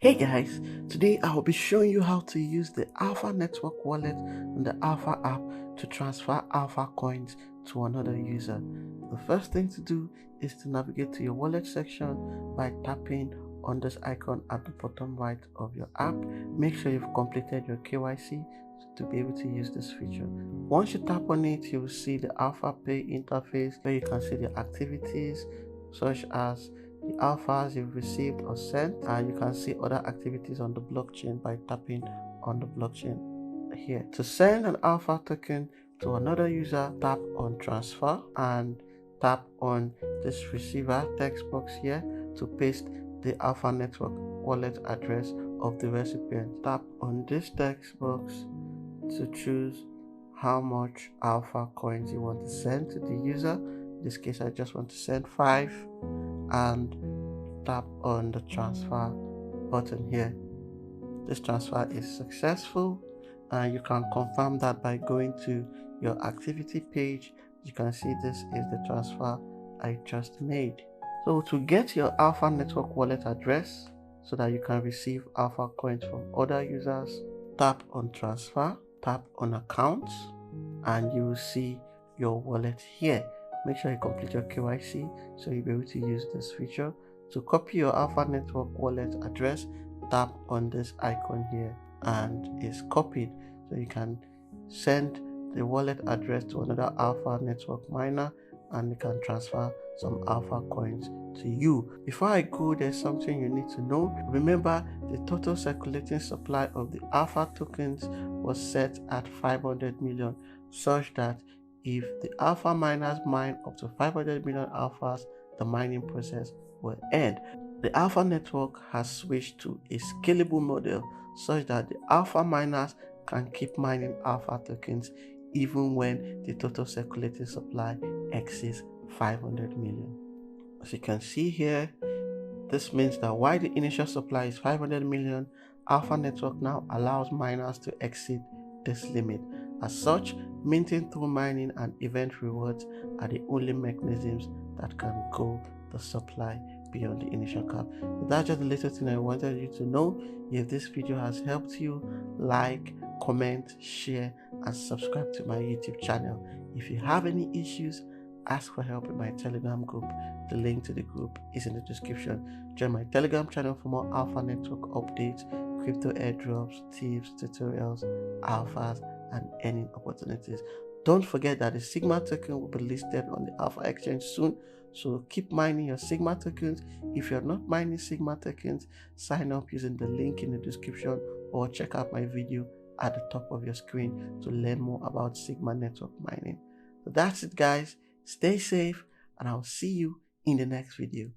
Hey guys, today I will be showing you how to use the Alpha Network wallet and the Alpha app to transfer Alpha coins to another user. The first thing to do is to navigate to your wallet section by tapping on this icon at the bottom right of your app. Make sure you've completed your KYC to be able to use this feature. Once you tap on it, you will see the Alpha Pay interface where you can see the activities such as the alphas you've received or sent, and you can see other activities on the blockchain by tapping on the blockchain here. To send an alpha token to another user, tap on transfer and tap on this receiver text box here to paste the Alpha Network wallet address of the recipient. Tap on this text box to choose how much alpha coins you want to send to the user. In this case, I just want to send 5, and tap on the transfer button here. This transfer is successful, and you can confirm that by going to your activity page. You can see this is the transfer I just made. So to get your Alpha Network wallet address so that you can receive alpha coins from other users, tap on transfer, tap on accounts, and you will see your wallet here. Make sure you complete your KYC so you'll be able to use this feature. To copy your Alpha Network wallet address, tap on this icon here and it's copied. So you can send the wallet address to another Alpha Network miner and you can transfer some alpha coins to you. Before I go, there's something you need to know. Remember, the total circulating supply of the alpha tokens was set at 500 million, such that if the alpha miners mine up to 500 million alphas, the mining process will end. The Alpha Network has switched to a scalable model such that the alpha miners can keep mining alpha tokens even when the total circulating supply exceeds 500 million. As you can see here, this means that while the initial supply is 500 million, Alpha Network now allows miners to exceed this limit. As such, minting through mining and event rewards are the only mechanisms that can grow the supply beyond the initial cap. So that's just the little thing I wanted you to know. If this video has helped you, like, comment, share, and subscribe to my YouTube channel. If you have any issues, ask for help in my Telegram group. The link to the group is in the description. Join my Telegram channel for more Alpha Network updates, crypto airdrops, tips, tutorials, alphas, and earning opportunities. Don't forget that the Sigma token will be listed on the Alpha Exchange soon, so keep mining your Sigma tokens. If you're not mining Sigma tokens, sign up using the link in the description or check out my video at the top of your screen to learn more about Sigma network mining. So that's it, guys. Stay safe, and I'll see you in the next video.